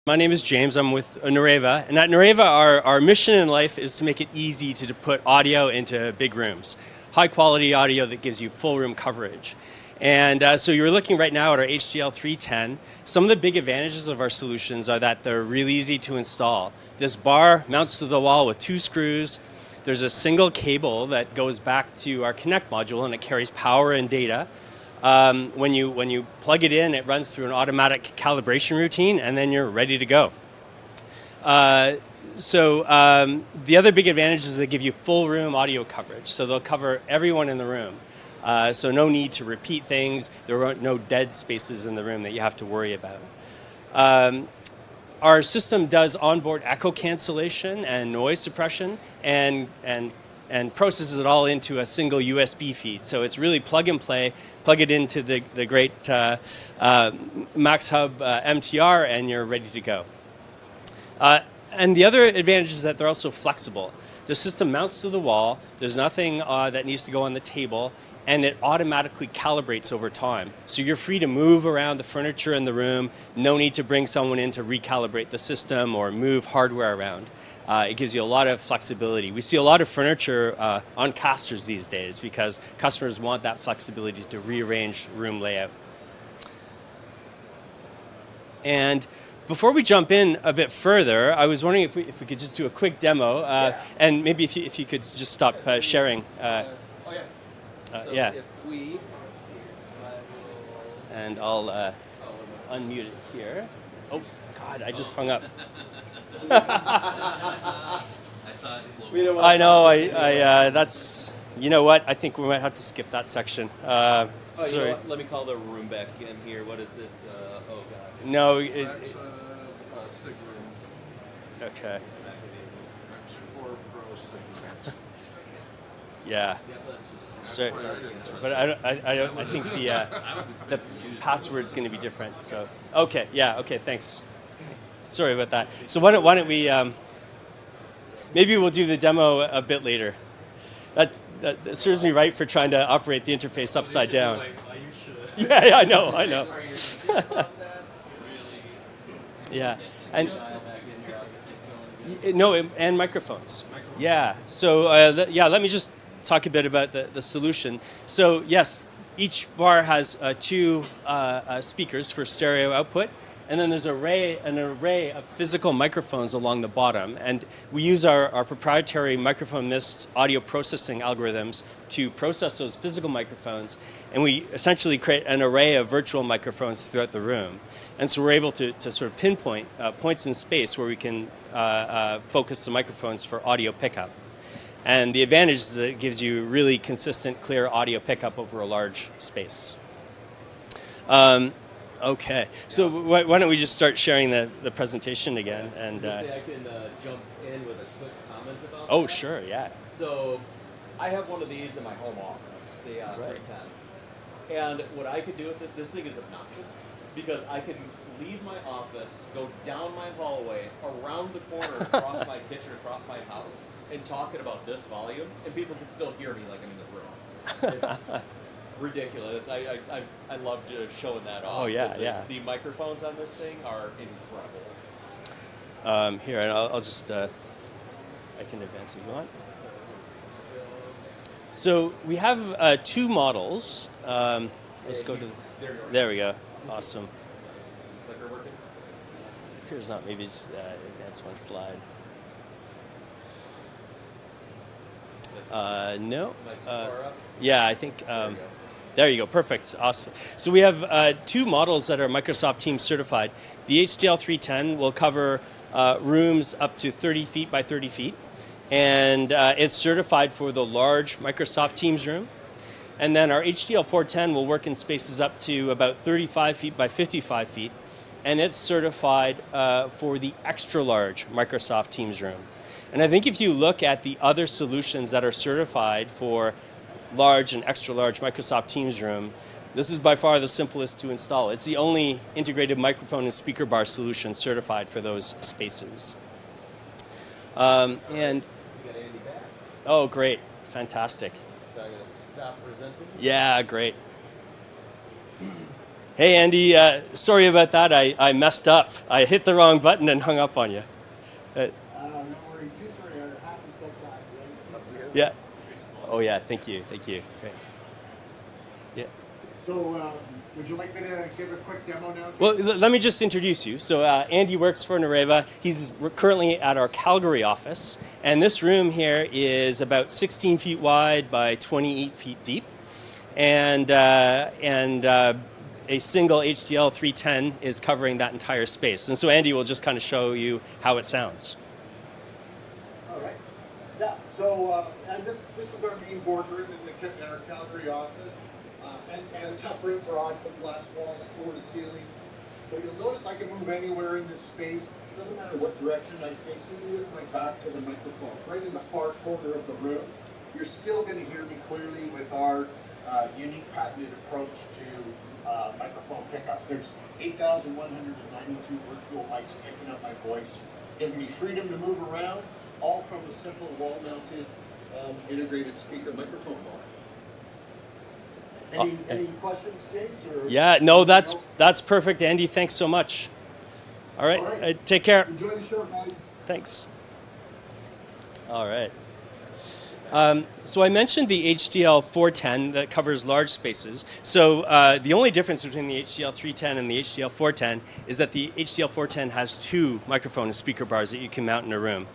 My name is James. I'm with Nureva. And at Nureva, our mission in life is to make it easy to put audio into big rooms. High quality audio that gives you full room coverage. And so you're looking right now at our HDL310. Some of the big advantages of our solutions are that they're really easy to install. This bar mounts to the wall with 2 screws. There's a single cable that goes back to our Connect module, and it carries power and data. When you plug it in, it runs through an automatic calibration routine, and then you're ready to go. The other big advantage is they give you full room audio coverage, so they'll cover everyone in the room. So no need to repeat things. There are no dead spaces in the room that you have to worry about. Our system does onboard echo cancellation and noise suppression, and processes it all into a single USB feed. So it's really plug and play. Plug it into the great MAXHUB MTR, and you're ready to go. And the other advantage is that they're also flexible. The system mounts to the wall. There's nothing that needs to go on the table, and it automatically calibrates over time. So you're free to move around the furniture in the room. No need to bring someone in to recalibrate the system or move hardware around. It gives you a lot of flexibility. We see a lot of furniture on casters these days because customers want that flexibility to rearrange room layout. And before we jump in a bit further, I was wondering if we could just do a quick demo, and maybe if you could just stop sharing. Yeah. And I'll unmute it here. Oh, God, I just hung up. I saw it slow. I know. That's. You know what? I think we might have to skip that section. You know what? Let me call the room back in here. What is it? Oh God. No. Sig room. Okay. Section 4 Pro Sig room. Yeah. Sorry, but I think the password's going to be different. So okay. Yeah. Okay. Thanks. Sorry about that. So why don't we? Maybe we'll do the demo a bit later. That serves me right for trying to operate the interface upside down. Yeah, I know. Yeah, and and microphones. Yeah. So let me just talk a bit about the solution. So yes, each bar has 2 speakers for stereo output. And then there's an array of physical microphones along the bottom. And we use our proprietary microphone mist audio processing algorithms to process those physical microphones. And we essentially create an array of virtual microphones throughout the room. And so we're able to sort of pinpoint points in space where we can focus the microphones for audio pickup. And the advantage is that it gives you really consistent, clear audio pickup over a large space. Okay, so why don't we just start sharing the presentation again? And I can jump in with a quick comment about oh, that. sure, yeah. So I have one of these in my home office, the 310. And what I could do with this thing is obnoxious because I can leave my office, go down my hallway, around the corner, across my kitchen, across my house, and talk at about this volume, and people can still hear me like I'm in the room. It's ridiculous. I loved showing that off. Oh yeah, yeah. The microphones on this thing are incredible. Here, and I'll just I can advance if you want. So we have 2 models. Let's go to there we go. Awesome. Clicker working? Here's not. Maybe just advance one slide. No. Yeah, I think. There you go. Perfect. Awesome. So we have 2 models that are Microsoft Teams certified. The HDL310 will cover rooms up to 30 feet by 30 feet. And it's certified for the large Microsoft Teams room. And then our HDL410 will work in spaces up to about 35 feet by 55 feet. And it's certified for the extra large Microsoft Teams room. And I think if you look at the other solutions that are certified for large and extra large Microsoft Teams room, this is by far the simplest to install. It's the only integrated microphone and speaker bar solution certified for those spaces. And you got Andy back. oh, great, fantastic. So I'm going to stop presenting. Yeah, great. Hey, Andy. Sorry about that. I messed up. I hit the wrong button and hung up on you. No worries. Usually it happens sometimes, right? Yeah. Oh, yeah. Thank you. Thank you. Great. Yeah. So, would you like me to give a quick demo now? Well, let me just introduce you. So Andy works for Nureva. He's currently at our Calgary office. And this room here is about 16 feet wide by 28 feet deep. And a single HDL 310 is covering that entire space. And so Andy will just kind of show you how it sounds. All right. Yeah. So, and this is our main boardroom in our Calgary office, and a tough room for audio, glass wall, floor to ceiling. But you'll notice I can move anywhere in this space. It doesn't matter what direction I'm facing with my back to the microphone. Right in the far corner of the room, you're still going to hear me clearly with our unique patented approach to microphone pickup. There's 8,192 virtual mics picking up my voice, giving me freedom to move around, all from a simple wall-mounted integrated speaker microphone bar. Any questions, James? Or Yeah, no, that's perfect, Andy. Thanks so much. All right, All right. Take care. Enjoy the show, guys. Thanks. All right. So I mentioned the HDL 410 that covers large spaces. So the only difference between the HDL 310 and the HDL 410 is that the HDL 410 has two microphone and speaker bars that you can mount in a room.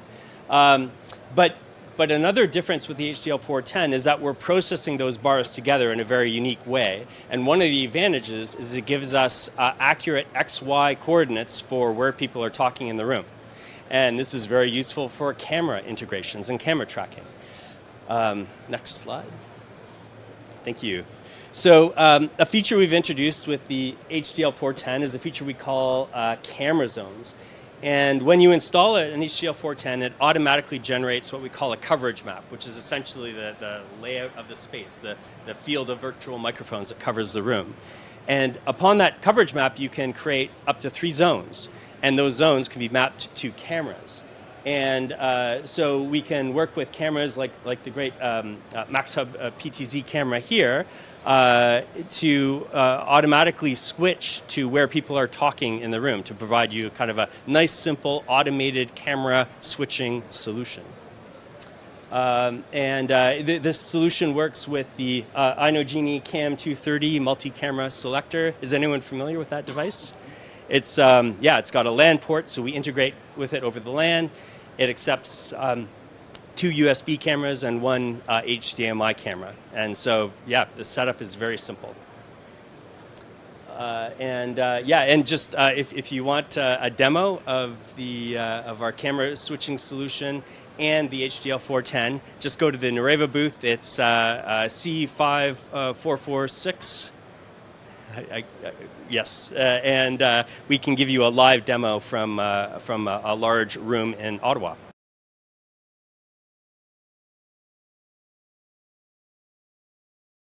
But another difference with the HDL 410 is that we're processing those bars together in a very unique way. And one of the advantages is it gives us accurate XY coordinates for where people are talking in the room. And this is very useful for camera integrations and camera tracking. Next slide. Thank you. So a feature we've introduced with the HDL 410 is a feature we call camera zones. And when you install an HDL 410, it automatically generates what we call a coverage map, which is essentially the layout of the space, the field of virtual microphones that covers the room. And upon that coverage map, you can create up to 3 zones. And those zones can be mapped to cameras. And so we can work with cameras like the great MAXHUB PTZ camera here to automatically switch to where people are talking in the room to provide you kind of a nice, simple, automated camera switching solution. This solution works with the Inogenie Cam 230 multi-camera selector. Is anyone familiar with that device? It's got a LAN port, so we integrate with it over the LAN. It accepts 2 USB cameras and 1 HDMI camera. And so, the setup is very simple. If you want a demo of our camera switching solution and the HDL 410, just go to the Nureva booth. It's C5446. Yes, and we can give you a live demo from a large room in Ottawa.